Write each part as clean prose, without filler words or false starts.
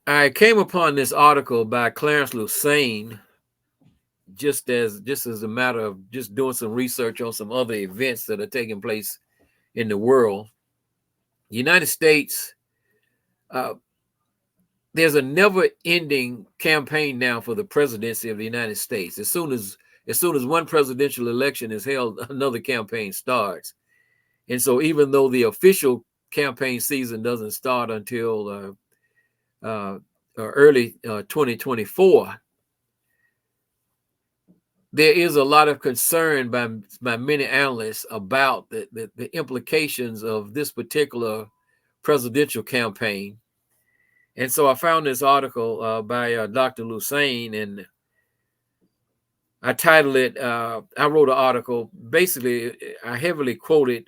I came upon this article by Clarence Lucene just as a matter of just doing some research on some other events that are taking place in the world. The United States, uh, there's a never-ending campaign now for the presidency of the United States. As soon as one presidential election is held, another campaign starts. And so, even though the official campaign season doesn't start until early 2024, there is a lot of concern by many analysts about the implications of this particular presidential campaign. And so I found this article by Dr. Lucene, and I titled it, I wrote an article. Basically, I heavily quoted,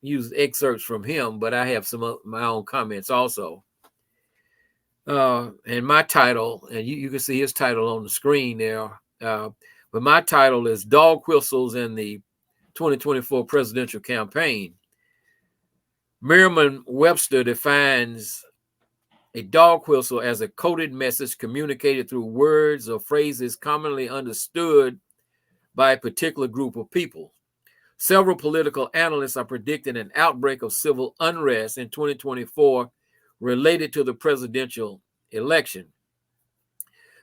used excerpts from him, but I have some of my own comments also. And my title, and you can see his title on the screen there, but my title is Dog Whistles in the 2024 Presidential Campaign. Merriam-Webster defines a dog whistle as a coded message communicated through words or phrases commonly understood by a particular group of people. Several political analysts are predicting an outbreak of civil unrest in 2024 related to the presidential election.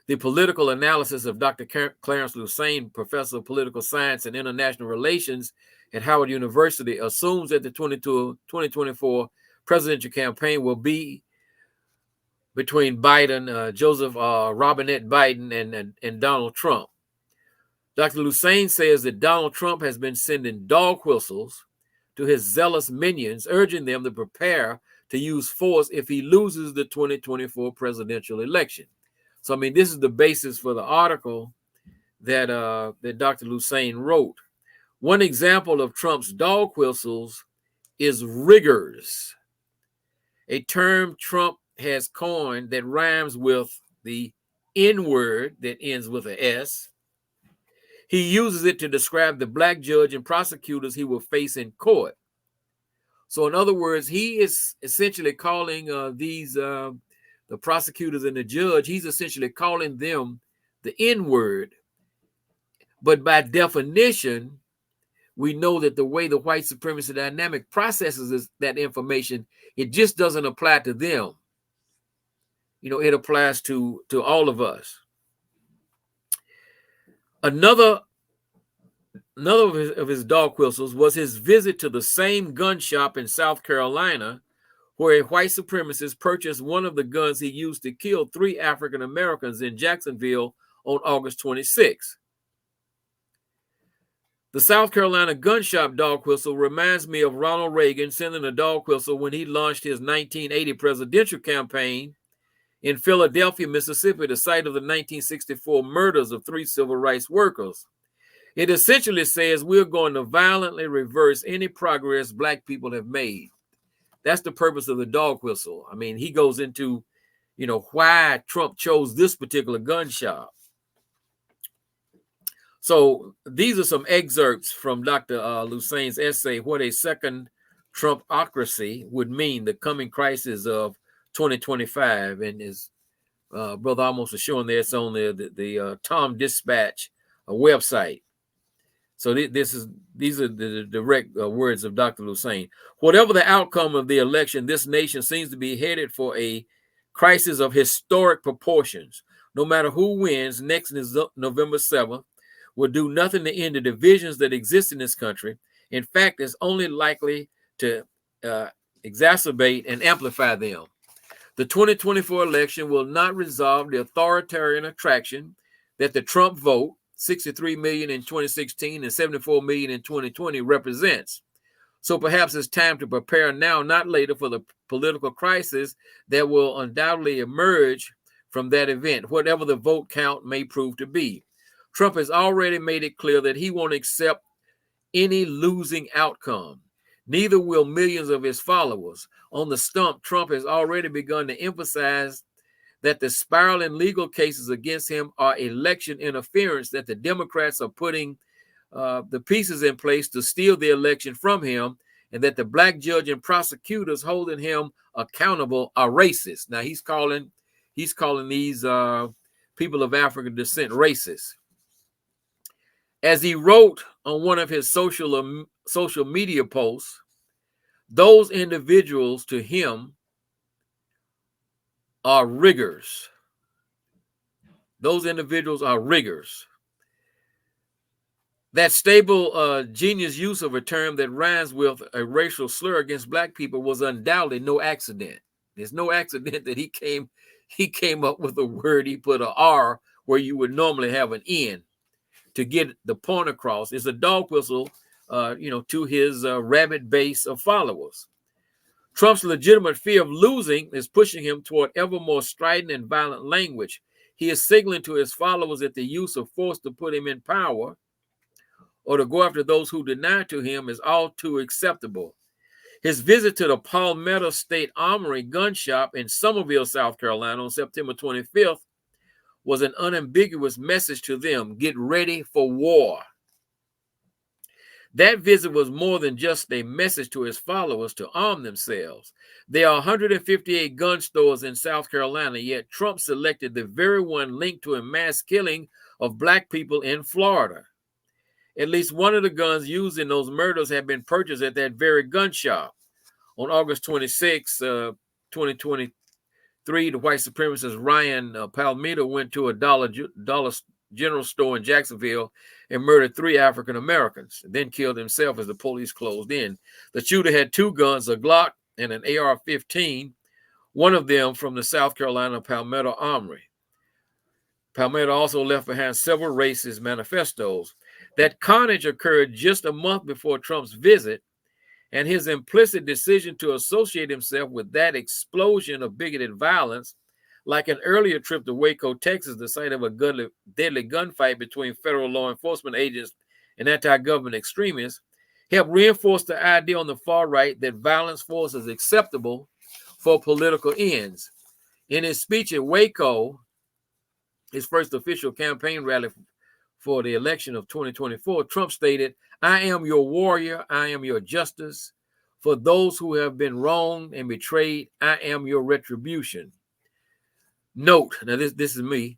The political analysis of Dr. Clarence Lucene, professor of political science and international relations at Howard University, assumes that the 2024 presidential campaign will be between Biden, Joseph Robinette Biden, and Donald Trump. Dr. Lucene says that Donald Trump has been sending dog whistles to his zealous minions, urging them to prepare to use force if he loses the 2024 presidential election. So, I mean, this is the basis for the article that Dr. Lucene wrote. One example of Trump's dog whistles is riggers, a term Trump has coined that rhymes with the N word that ends with an S. He uses it to describe the black judge and prosecutors he will face in court. So, in other words, he is essentially calling the prosecutors and the judge, he's essentially calling them the N word. But by definition, we know that the way the white supremacy dynamic processes that information, it just doesn't apply to them. It applies to all of us. Another of his dog whistles was his visit to the same gun shop in South Carolina where a white supremacist purchased one of the guns he used to kill 3 African Americans in Jacksonville on August 26. The South Carolina gun shop dog whistle reminds me of Ronald Reagan sending a dog whistle when he launched his 1980 presidential campaign in Philadelphia, Mississippi, the site of the 1964 murders of 3 civil rights workers. It essentially says we're going to violently reverse any progress black people have made. That's the purpose of the dog whistle. I mean, he goes into, why Trump chose this particular gun shop. So these are some excerpts from Dr. Lucene's essay, What a Second Trumpocracy Would Mean, the Coming Crisis of 2025. And his brother almost is showing there, it's on the Tom Dispatch website. So these are the direct words of Dr. Lucene. Whatever the outcome of the election, this nation seems to be headed for a crisis of historic proportions. No matter who wins, next is November 7th, will do nothing to end the divisions that exist in this country. In fact, it's only likely to exacerbate and amplify them. The 2024 election will not resolve the authoritarian attraction that the Trump vote, 63 million in 2016 and 74 million in 2020, represents. So perhaps it's time to prepare now, not later, for the political crisis that will undoubtedly emerge from that event, whatever the vote count may prove to be. Trump has already made it clear that he won't accept any losing outcome. Neither will millions of his followers. On the stump, Trump has already begun to emphasize that the spiraling legal cases against him are election interference, that the Democrats are putting the pieces in place to steal the election from him, and that the black judge and prosecutors holding him accountable are racist. Now, he's calling he's calling these people of African descent racist. As he wrote on one of his social media posts, those individuals to him are riggers. Those individuals are riggers. That stable genius use of a term that rhymes with a racial slur against black people was undoubtedly no accident. There's no accident that he came up with a word. He put a R where you would normally have an N to get the point across. It's a dog whistle, to his rabid base of followers. Trump's legitimate fear of losing is pushing him toward ever more strident and violent language. He is signaling to his followers that the use of force to put him in power or to go after those who deny to him is all too acceptable. His visit to the Palmetto State Armory gun shop in Summerville, South Carolina on September 25th was an unambiguous message to them: get ready for war. That visit was more than just a message to his followers to arm themselves. There are 158 gun stores in South Carolina, yet Trump selected the very one linked to a mass killing of black people in Florida. At least one of the guns used in those murders had been purchased at that very gun shop. On August 26, 2023, the white supremacist Ryan Palmito went to a Dollar General store in Jacksonville and murdered 3 African Americans, then killed himself as the police closed in. The shooter had 2 guns, a Glock and an AR-15, one of them from the South Carolina Palmetto Armory. Palmetto also left behind several racist manifestos. That carnage occurred just a month before Trump's visit, and his implicit decision to associate himself with that explosion of bigoted violence, like an earlier trip to Waco, Texas, the site of a deadly gunfight between federal law enforcement agents and anti-government extremists, helped reinforce the idea on the far right that violence force is acceptable for political ends. In his speech at Waco, his first official campaign rally for the election of 2024, Trump stated, "I am your warrior, I am your justice. For those who have been wronged and betrayed, I am your retribution." Note, now this is me,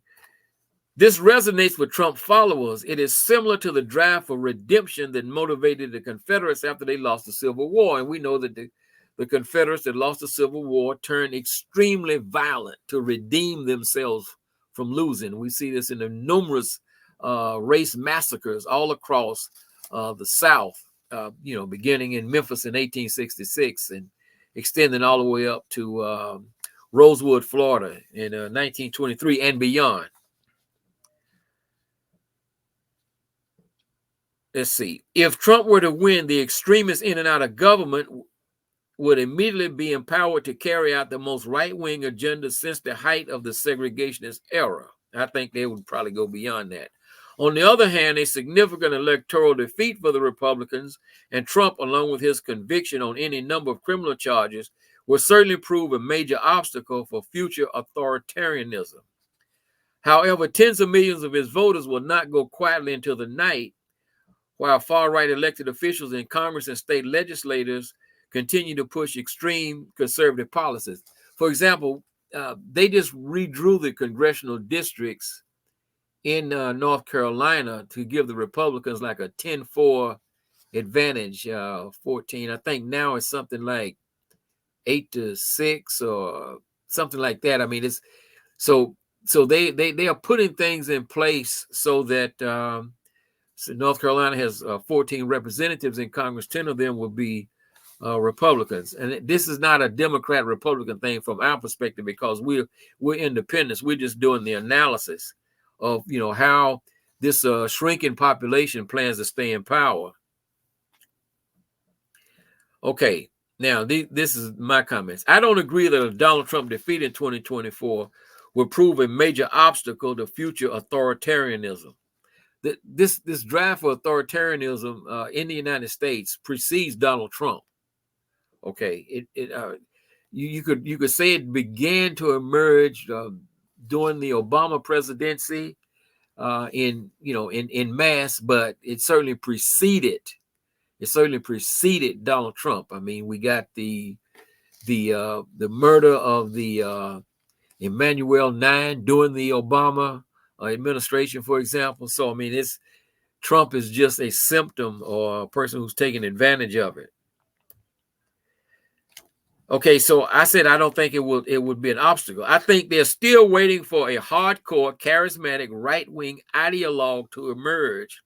this resonates with Trump followers. It is similar to the drive for redemption that motivated the Confederates after they lost the Civil War. And we know that the Confederates that lost the Civil War turned extremely violent to redeem themselves from losing. We see this in the numerous race massacres all across the South, beginning in Memphis in 1866 and extending all the way up to Rosewood, Florida in 1923 and beyond. Let's see. If Trump were to win, the extremists in and out of government would immediately be empowered to carry out the most right-wing agenda since the height of the segregationist era. I think they would probably go beyond that. On the other hand, a significant electoral defeat for the Republicans and Trump, along with his conviction on any number of criminal charges, will certainly prove a major obstacle for future authoritarianism. However, tens of millions of his voters will not go quietly into the night while far-right elected officials in Congress and state legislators continue to push extreme conservative policies. For example, they just redrew the congressional districts in North Carolina to give the Republicans like a 10-4 advantage, 14. I think now it's something like 8-6 or something like that. I mean, it's so they are putting things in place so that so North Carolina has 14 representatives in Congress. 10 of them will be Republicans, and this is not a Democrat-Republican thing from our perspective because we're independents. We're just doing the analysis of how this shrinking population plans to stay in power. Okay, now this is my comments. I don't agree that a Donald Trump defeat in 2024 will prove a major obstacle to future authoritarianism. This drive for authoritarianism in the United States precedes Donald Trump. Okay, you could say it began to emerge during the Obama presidency in mass, but it certainly preceded Donald Trump. I mean, we got the murder of the Emmanuel 9 during the Obama administration, for example. So, I mean, Trump is just a symptom or a person who's taking advantage of it. Okay, so I said I don't think it would be an obstacle. I think they're still waiting for a hardcore, charismatic, right-wing ideologue to emerge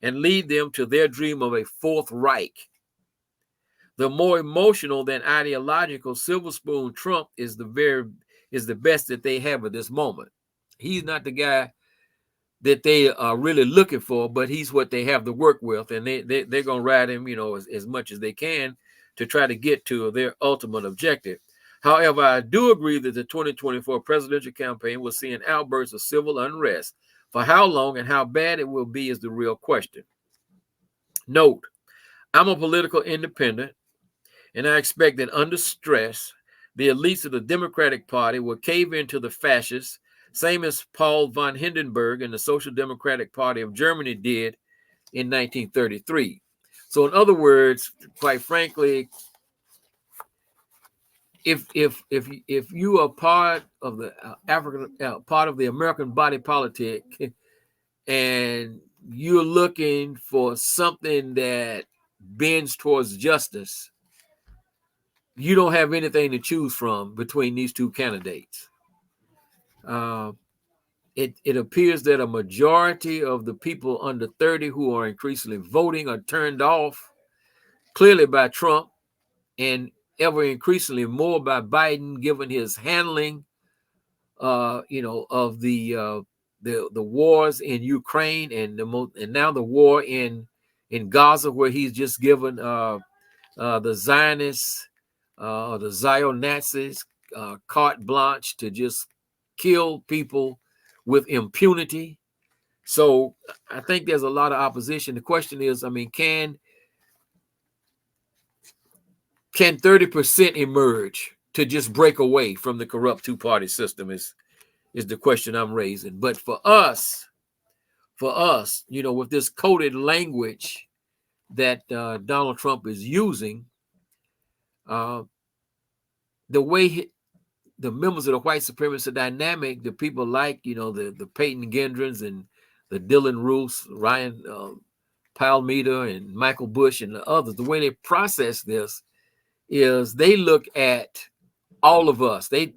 and lead them to their dream of a Fourth Reich. The more emotional than ideological silver spoon Trump is the best that they have at this moment. He's not the guy that they are really looking for, but he's what they have to work with, and they're going to ride him, as much as they can to try to get to their ultimate objective. However, I do agree that the 2024 presidential campaign will see an outburst of civil unrest. For how long and how bad it will be is the real question. Note, I'm a political independent, and I expect that under stress, the elites of the Democratic Party will cave into the fascists, same as Paul von Hindenburg and the Social Democratic Party of Germany did in 1933. So, in other words, quite frankly, if you are part of the part of the American body politic, and you're looking for something that bends towards justice, you don't have anything to choose from between these two candidates. It appears that a majority of the people under 30 who are increasingly voting are turned off clearly by Trump, and ever increasingly more by Biden, given his handling, of the wars in Ukraine and now the war in Gaza, where he's just given the Zionists, the Zio-Nazis, carte blanche to just kill people with impunity. So I think there's a lot of opposition. The question is, I mean, can 30% emerge to just break away from the corrupt two-party system is the question I'm raising. But for us, with this coded language that Donald Trump is using, the way the members of the white supremacist dynamic, the people like, the Peyton Gendrons and the Dylan Roos, Ryan Palmeda and Michael Bush and the others, the way they process this is they look at all of us. It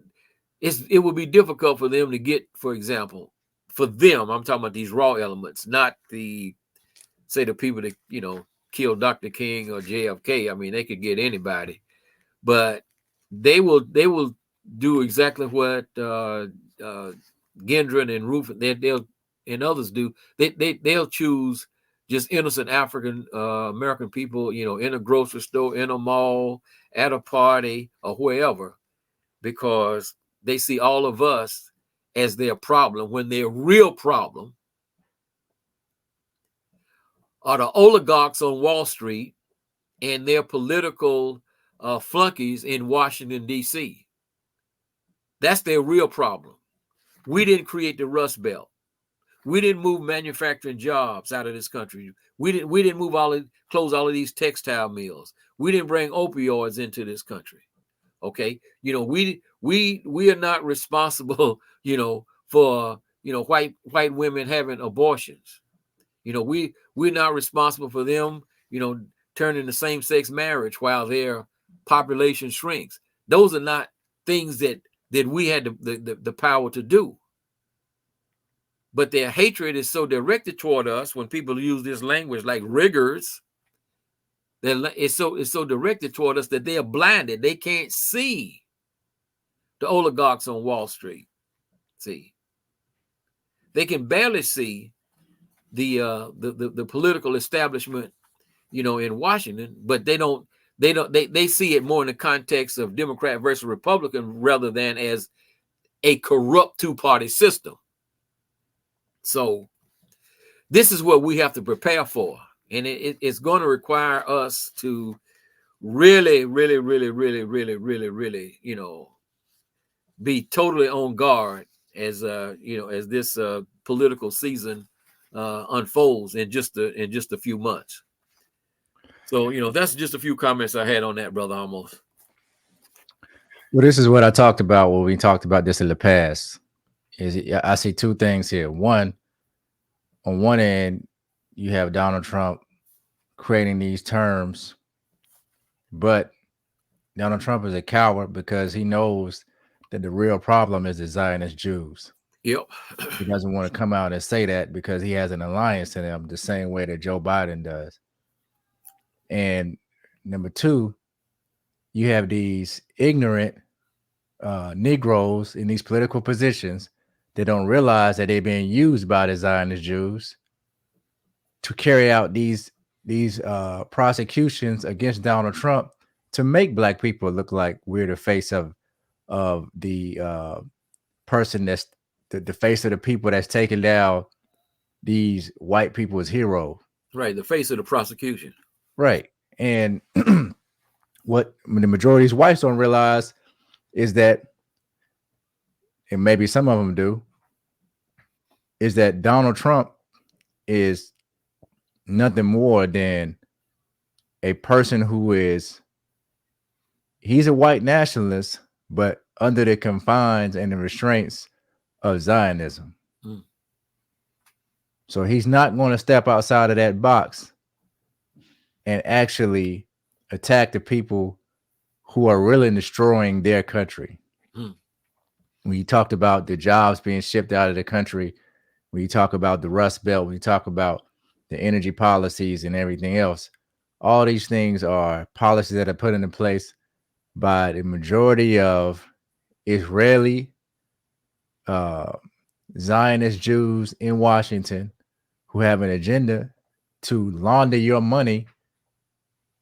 would be difficult for them to get, for example, for them, I'm talking about these raw elements, not the people that, killed Dr. King or JFK. I mean, they could get anybody, but they will do exactly what Gendron and Roof they'll and others do. They'll choose just innocent African American people, in a grocery store, in a mall, at a party, or wherever, because they see all of us as their problem, when their real problem are the oligarchs on Wall Street and their political flunkies in Washington, D.C. That's their real problem. We didn't create the Rust Belt. We didn't move manufacturing jobs out of this country. We didn't close all of these textile mills. We didn't bring opioids into this country. Okay, we are not responsible, for white women having abortions. We're not responsible for them, turning to same-sex marriage while their population shrinks. Those are not things that we had the power to do. But their hatred is so directed toward us when people use this language like riggers. It's so directed toward us that they are blinded. They can't see the oligarchs on Wall Street. See, they can barely see the political establishment, in Washington, but they see it more in the context of Democrat versus Republican rather than as a corrupt two-party system. So this is what we have to prepare for. And it's going to require us to really, really, really, really, really, really, really, be totally on guard as as this political season unfolds in just a few months. So that's just a few comments I had on that, Brother Amos. Well, this is what I talked about when we talked about this in the past. Is I see two things here. One, on one end, you have Donald Trump creating these terms, but Donald Trump is a coward because he knows that the real problem is the Zionist Jews. Yep. He doesn't want to come out and say that because he has an alliance to them the same way that Joe Biden does. And number two, you have these ignorant Negroes in these political positions that don't realize that they're being used by the Zionist Jews to carry out these prosecutions against Donald Trump to make black people look like we're the face of the person that's the face of the people that's taking down these white people as heroes. Right. The face of the prosecution. Right. And what the majority of these whites don't realize is that, and maybe some of them do, is that Donald Trump is nothing more than a person who is, he's a white nationalist, but under the confines and the restraints of Zionism. Mm. So he's not going to step outside of that box and actually attack the people who are really destroying their country. Mm. When you talked about the jobs being shipped out of the country, when you talk about the Rust Belt, when you talk about the energy policies and everything else, all these things are policies that are put into place by the majority of Israeli uh, Zionist Jews in Washington who have an agenda to launder your money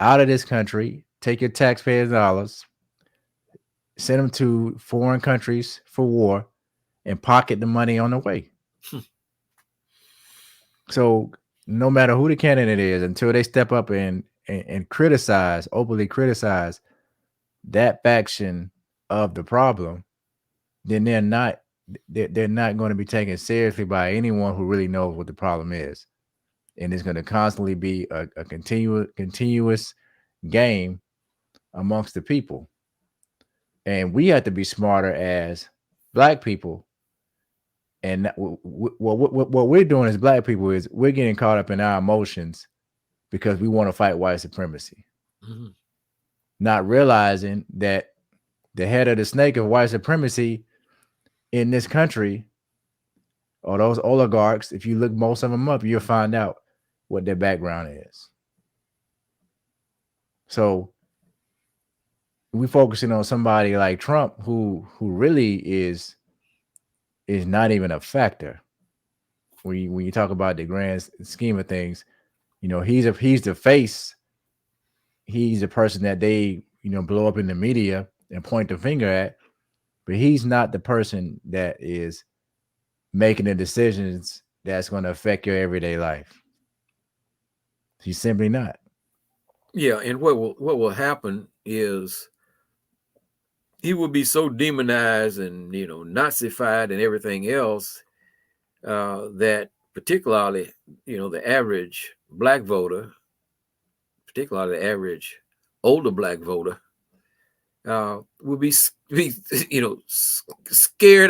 out of this country, take your taxpayers' dollars, send them to foreign countries for war, and pocket the money on the way. So no matter who the candidate is, until they step up and criticize, openly criticize that faction of the problem, then they're not going to be taken seriously by anyone who really knows what the problem is. And it's going to constantly be a continuous game amongst the people. And we have to be smarter as black people. And what we're doing as black people is we're getting caught up in our emotions because we want to fight white supremacy, Mm-hmm. not realizing that the head of the snake of white supremacy in this country or those oligarchs, if you look most of them up, you'll find out what their background is. So we focusing on somebody like Trump who really is not even a factor when you talk about the grand scheme of things. You know, he's the face. He's the person that they, you know, blow up in the media and point the finger at, but he's not the person that is making the decisions that's going to affect your everyday life. He's simply not. Yeah, and what will happen is he will be so demonized and Nazified and everything else that particularly the average black voter, particularly the average older black voter, will be scared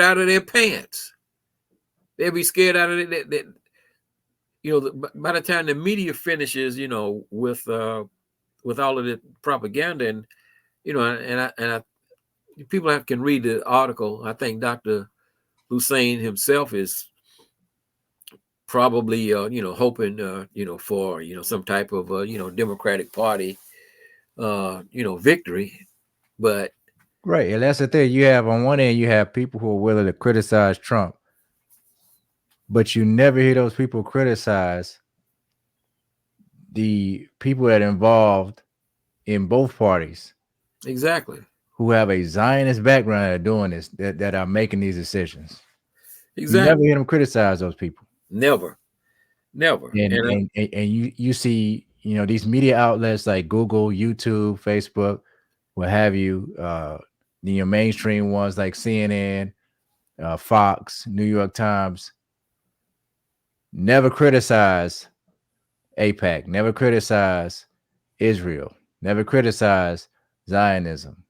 out of their pants. They'll be scared out of it. By the time the media finishes, with all of the propaganda, and people can read the article. I think Dr. Hussein himself is probably hoping for some type of Democratic Party victory, but Right. And that's the thing. You have on one end, you have people who are willing to criticize Trump, but you never hear those people criticize the people that are involved in both parties exactly, who have a Zionist background that are doing this, that are making these decisions. You never exactly, hear them criticize those people. never, never, And and you see, you know, these media outlets like Google, YouTube, Facebook, what have you, your mainstream ones like CNN, Fox, New York Times, never criticize APAC, never criticize Israel, never criticize Zionism.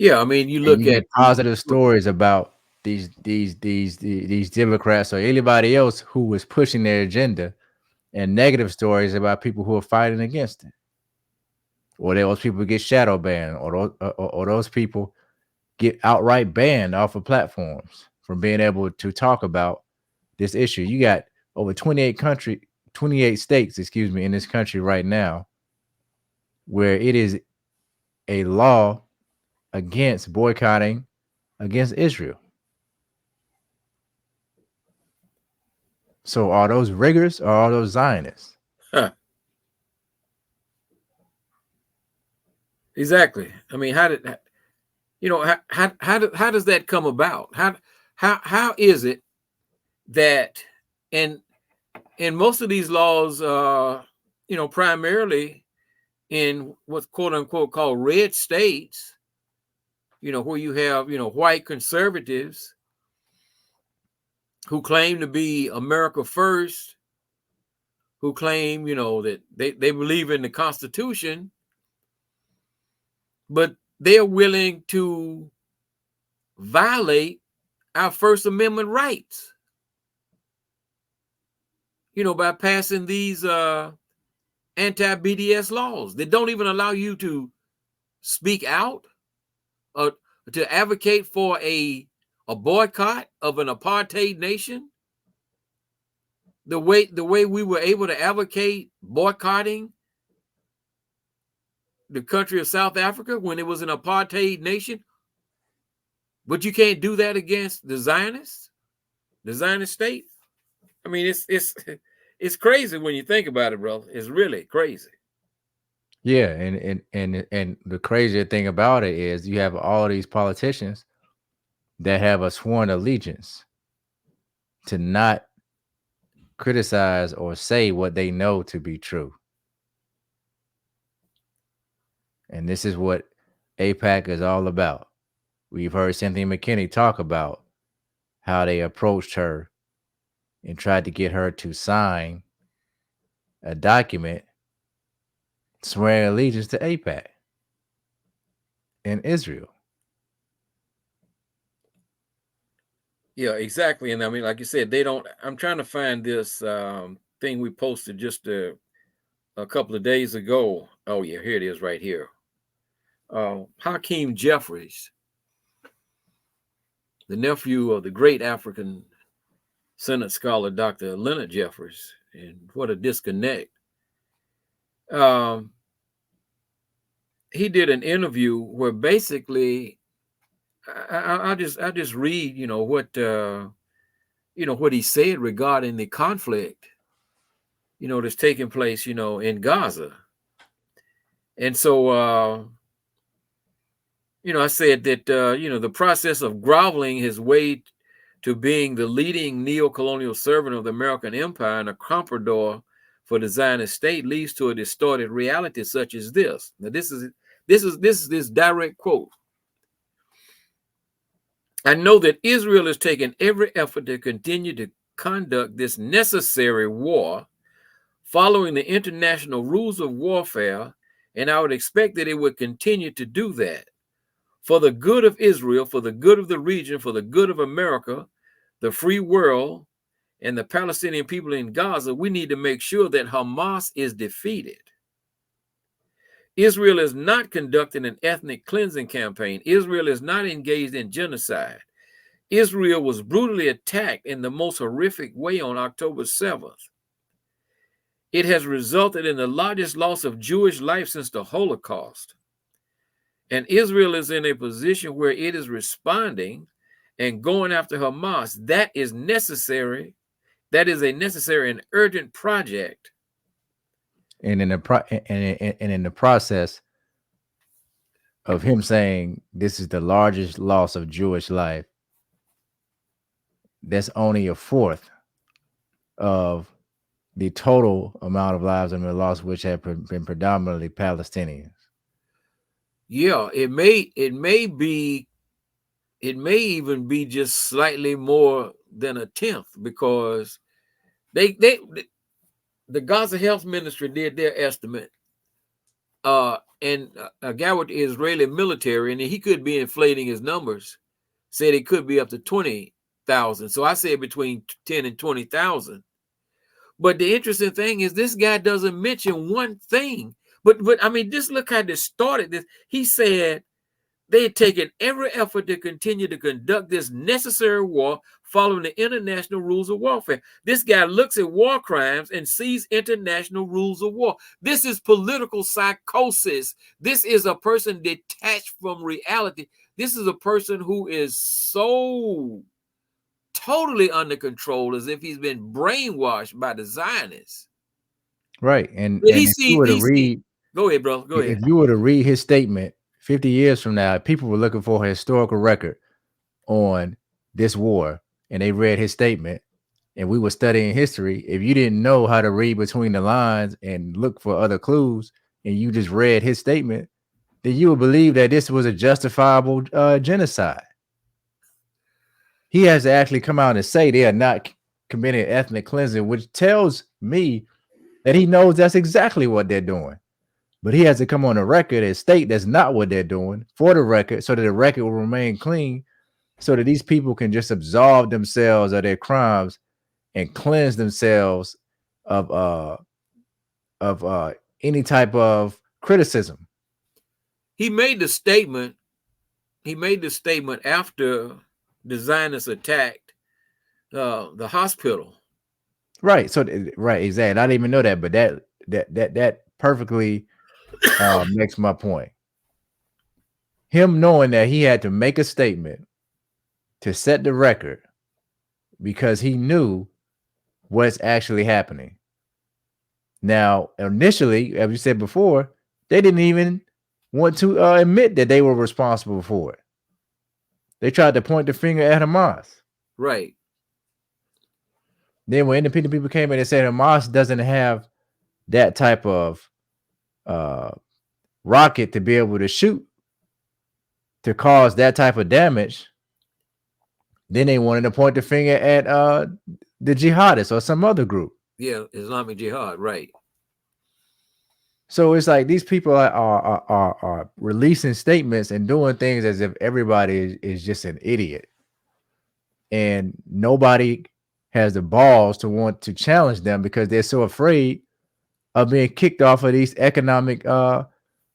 Yeah, I mean, you and look you at get positive stories about these Democrats or anybody else who was pushing their agenda, and negative stories about people who are fighting against it, or those people get shadow banned, or those people get outright banned off of platforms from being able to talk about this issue. You got over 28 states, excuse me, in this country right now where it is a law against boycotting against Israel. So are those riggers or are those Zionists? huh, exactly. I mean, how does that come about? How is it that and most of these laws, primarily in what's quote unquote called red states, where you have, white conservatives who claim to be America first, who claim, that they believe in the Constitution, but they're willing to violate our First Amendment rights, by passing these anti-BDS laws that don't even allow you to speak out or to advocate for a boycott of an apartheid nation, the way we were able to advocate boycotting the country of South Africa when it was an apartheid nation. But you can't do that against the Zionist state. I mean, it's it's crazy when you think about it, brother. It's really crazy. Yeah, and the crazier thing about it is you have all these politicians that have a sworn allegiance to not criticize or say what they know to be true. And this is what APAC is all about. We've heard Cynthia McKinney talk about how they approached her and tried to get her to sign a document swearing allegiance to APAC in Israel. Yeah, exactly. And I mean, like you said, they don't. I'm trying to find this thing we posted just a couple of days ago. Oh yeah, here it is, right here. Hakeem Jeffries, the nephew of the great African Senate scholar Dr. Leonard Jeffries, and what a disconnect. Um, he did an interview where basically I just read, what he said regarding the conflict, that's taking place, in Gaza. And so, I said that, the process of groveling his way to being the leading neo-colonial servant of the American empire and a comprador for the Zionist state leads to a distorted reality such as this. Now, this direct quote. I know that Israel is taking every effort to continue to conduct this necessary war following the international rules of warfare, and I would expect that it would continue to do that. For the good of Israel, for the good of the region, for the good of America, the free world, and the Palestinian people in Gaza, we need to make sure that Hamas is defeated. Israel is not conducting an ethnic cleansing campaign. Israel is not engaged in genocide. Israel was brutally attacked in the most horrific way on October 7th. It has resulted in the largest loss of Jewish life since the Holocaust. And Israel is in a position where it is responding and going after Hamas. That is necessary. That is a necessary and urgent project. And in the process of him saying this is the largest loss of Jewish life, that's only a fourth of the total amount of lives that have been lost, which have been predominantly Palestinians. Yeah, it may even be just slightly more than a tenth, because they the Gaza Health Ministry did their estimate. and a guy with the Israeli military, and he could be inflating his numbers, said it could be up to 20,000. So I said between 10 and 20,000. But the interesting thing is this guy doesn't mention one thing. But I mean, just look how this started. This he said they had taken every effort to continue to conduct this necessary war following the international rules of warfare. This guy looks at war crimes and sees international rules of war. This is political psychosis. This is a person detached from reality. This is a person who is so totally under control as if he's been brainwashed by the Zionists. Right. And But if you were to read, go ahead, bro. Go ahead. if you were to read his statement 50 years from now, people were looking for a historical record on this war, and they read his statement, and we were studying history. If you didn't know how to read between the lines and look for other clues, and you just read his statement, then you would believe that this was a justifiable genocide. He has to actually come out and say they are not committing ethnic cleansing, which tells me that he knows that's exactly what they're doing. But he has to come on the record and state that's not what they're doing for the record, so that the record will remain clean, so that these people can just absolve themselves of their crimes and cleanse themselves of any type of criticism. He made the statement. He made the statement after the Zionists attacked the hospital. Right. So right, exactly. I didn't even know that, but that perfectly makes my point. Him knowing that he had to make a statement to set the record because he knew what's actually happening. Now, initially, as you said before, they didn't even want to admit that they were responsible for it. They tried to point the finger at Hamas. Right. Then when independent people came in and said Hamas doesn't have that type of rocket to be able to shoot to cause that type of damage, then they wanted to point the finger at the jihadists or some other group. Yeah, Islamic Jihad, right. So it's like these people are releasing statements and doing things as if everybody is just an idiot. And nobody has the balls to want to challenge them because they're so afraid of being kicked off of these economic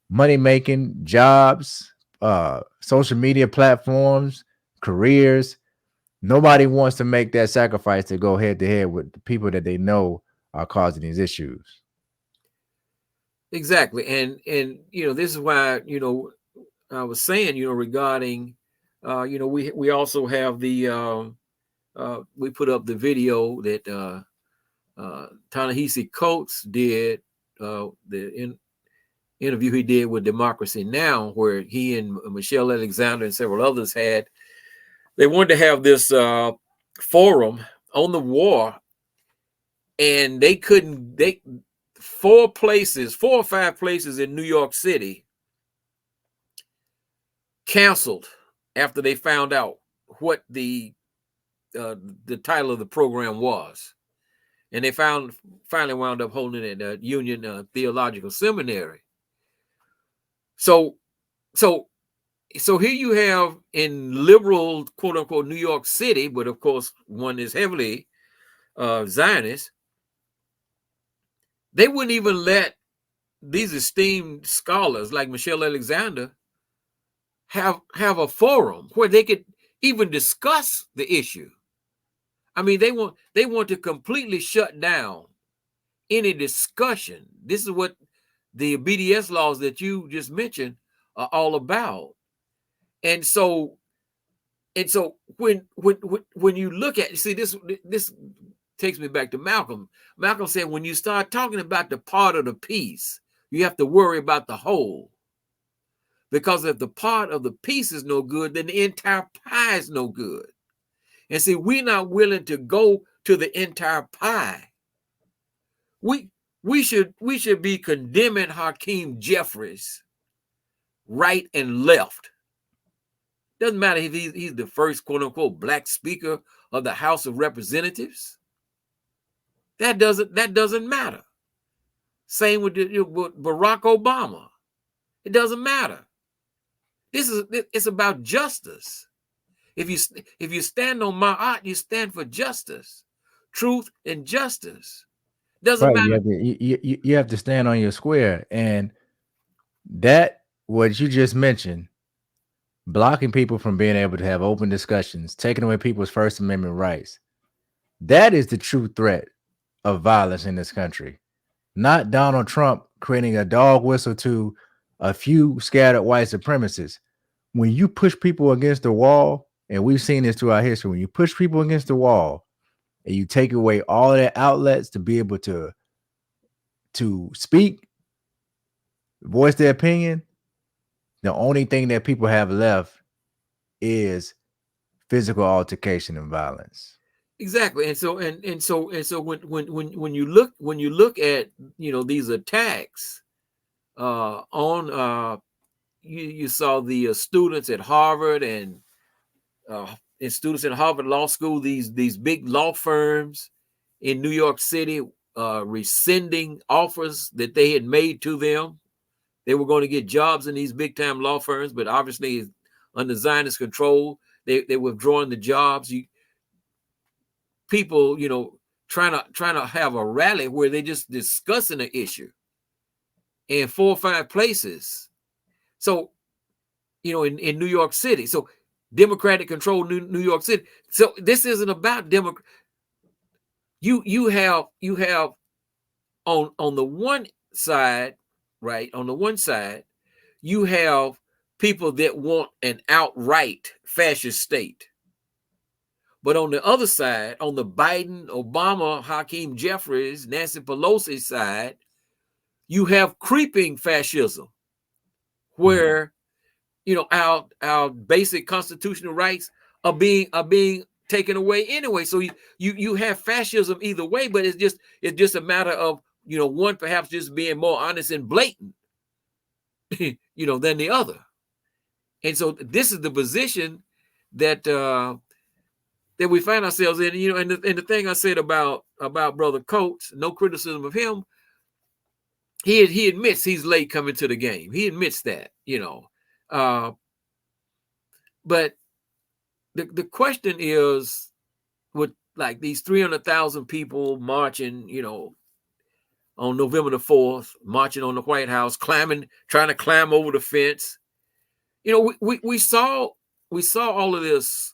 money-making jobs, social media platforms, careers. Nobody wants to make that sacrifice to go head to head with the people that they know are causing these issues. Exactly. And this is why, I was saying, regarding we also have the we put up the video that Ta-Nehisi Coates did, the interview he did with Democracy Now!, where he and Michelle Alexander and several others they wanted to have this forum on the war, and they couldn't. Four or five places in New York City canceled after they found out what the title of the program was, and they finally wound up holding it at Union Theological Seminary. So here you have in liberal, quote unquote, New York City, but of course one is heavily Zionist. They wouldn't even let these esteemed scholars like Michelle Alexander have a forum where they could even discuss the issue. I mean, they want to completely shut down any discussion. This is what the BDS laws that you just mentioned are all about. And so when you look at, see, this takes me back to Malcolm. Malcolm said, when you start talking about the part of the piece, you have to worry about the whole. Because if the part of the piece is no good, then the entire pie is no good. And see, we're not willing to go to the entire pie. We should be condemning Hakeem Jeffries right and left. Doesn't matter if he's the first, quote unquote, black speaker of the House of Representatives. That doesn't matter. Same with Barack Obama. It doesn't matter. It's about justice. If you stand on ma'at, you stand for justice, truth, and justice. Doesn't Right. matter. You have to stand on your square. And that, what you just mentioned, blocking people from being able to have open discussions, taking away people's First Amendment rights, that is the true threat of violence in this country. Not Donald Trump creating a dog whistle to a few scattered white supremacists. When you push people against the wall, and we've seen this throughout history, when you push people against the wall and you take away all their outlets to be able to speak, voice their opinion, the only thing that people have left is physical altercation and violence. Exactly. And so when you look at these attacks on you saw the students at Harvard and students at Harvard Law School, these big law firms in New York City rescinding offers that they had made to them. They were going to get jobs in these big time law firms, but obviously under Zionist control, they withdrawing the jobs. People, trying to have a rally where they just discussing the issue in 4 or 5 places. So, in New York City. So Democratic controlled New York City. So this isn't about Democrat. You have on the one side, right? On the one side, you have people that want an outright fascist state. But on the other side, on the Biden, Obama, Hakeem Jeffries, Nancy Pelosi side, you have creeping fascism, where our basic constitutional rights are being taken away anyway. So you have fascism either way, but it's just a matter of one perhaps just being more honest and blatant, than the other. And so this is the position that that we find ourselves in. And the thing I said about Brother Coates, no criticism of him. He admits he's late coming to the game. He admits that. Uh, but the question is, with like these 300,000 people marching, on November the 4th, marching on the White House, trying to climb over the fence. We saw all of this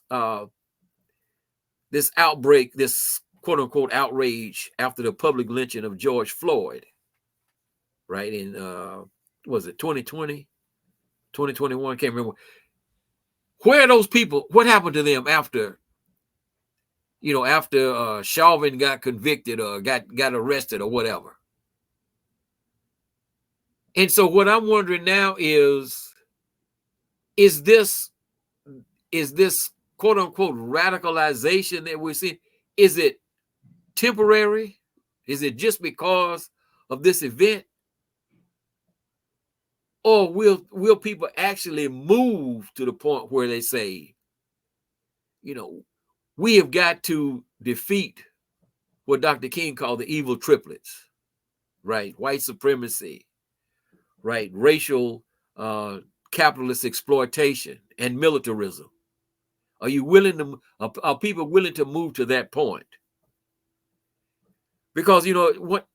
outbreak, this quote unquote outrage after the public lynching of George Floyd, right? In was it 2020, 2021? Can't remember. Where are those people? What happened to them after Chauvin got convicted or got arrested or whatever? And so what I'm wondering now is this is this quote unquote radicalization that we're seeing, is it temporary? Is it just because of this event? Or will people actually move to the point where they say, we have got to defeat what Dr. King called the evil triplets, right? White supremacy, right? Racial capitalist exploitation and militarism. Are people willing to move to that point? Because that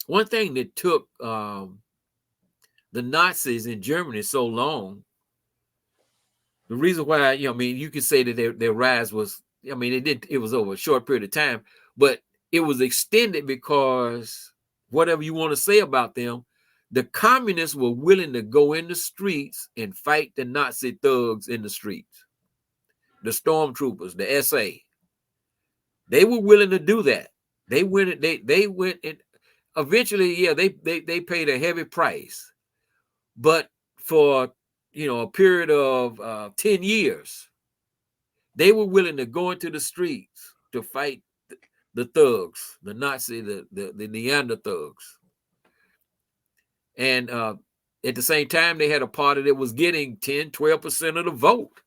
one thing that took the Nazis in Germany so long, the reason why, you could say that their rise was, it was over a short period of time, but it was extended because whatever you want to say about them, the communists were willing to go in the streets and fight the Nazi thugs in the streets, the stormtroopers, the SA. They were willing to do that. They went. They went and eventually, yeah, they paid a heavy price, but for a period of 10 years, they were willing to go into the streets to fight the thugs, the Nazi, the Neander thugs, and at the same time, they had a party that was getting 10-12% of the vote.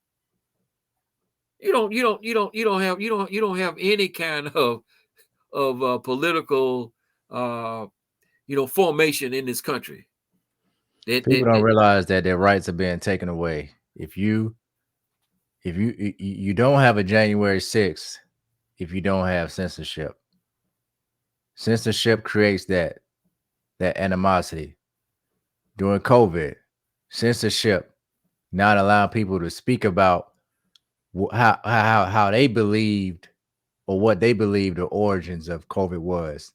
You don't have any kind of political formation in this country. People don't realize that their rights are being taken away. If you don't have a January 6th, if you don't have censorship. Censorship creates that animosity. During COVID, censorship not allowing people to speak about how they believed or what they believed the origins of COVID was.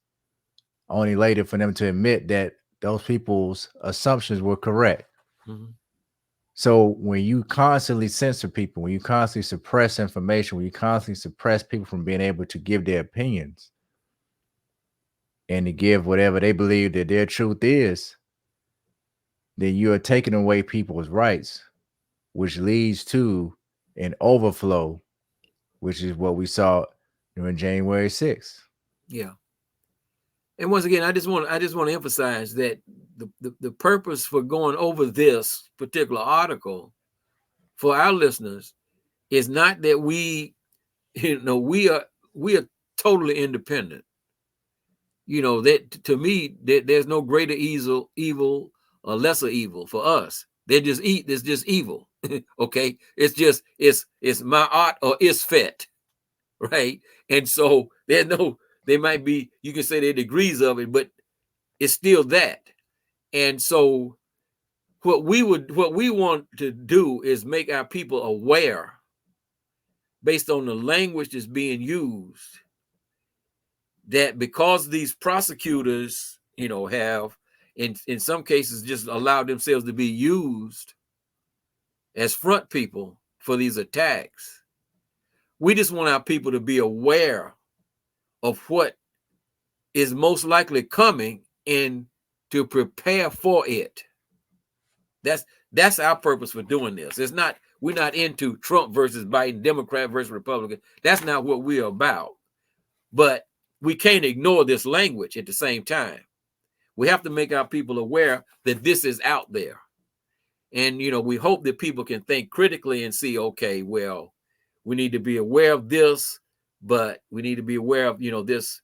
Only later for them to admit that those people's assumptions were correct. Mm-hmm. So when you constantly censor people, when you constantly suppress information, when you constantly suppress people from being able to give their opinions and to give whatever they believe that their truth is, then you are taking away people's rights, which leads to an overflow, which is what we saw during January 6th. Yeah. And once again, I just want to emphasize that the purpose for going over this particular article for our listeners is not that we are totally independent. That to me, there's no greater evil or lesser evil for us. There's just evil. Okay, it's my art or it's fet, right? And so there might be, you can say there are degrees of it, but it's still that. And so what we want to do is make our people aware based on the language that's being used, that because these prosecutors, have in some cases just allowed themselves to be used as front people for these attacks. We just want our people to be aware of what is most likely coming and to prepare for it. That's our purpose for doing this. We're not into Trump versus Biden, Democrat versus Republican. That's not what we're about. But we can't ignore this language at the same time. We have to make our people aware that this is out there. And, we hope that people can think critically and see, okay, well, we need to be aware of this, but we need to be aware of, this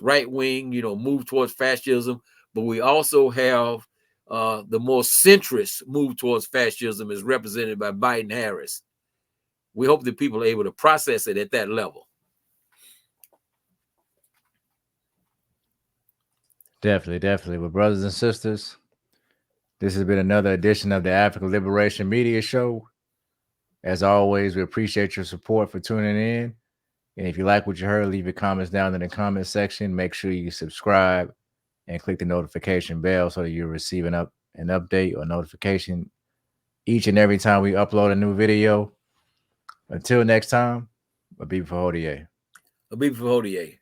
right wing, move towards fascism. But we also have the more centrist move towards fascism is represented by Biden Harris. We hope that people are able to process it at that level. Definitely. But brothers and sisters, this has been another edition of the African Liberation Media Show. As always, we appreciate your support for tuning in. And if you like what you heard, leave your comments down in the comment section. Make sure you subscribe and click the notification bell so that you're receiving an update or notification each and every time we upload a new video. Until next time, Abib Fahodier. Abib Fahodier.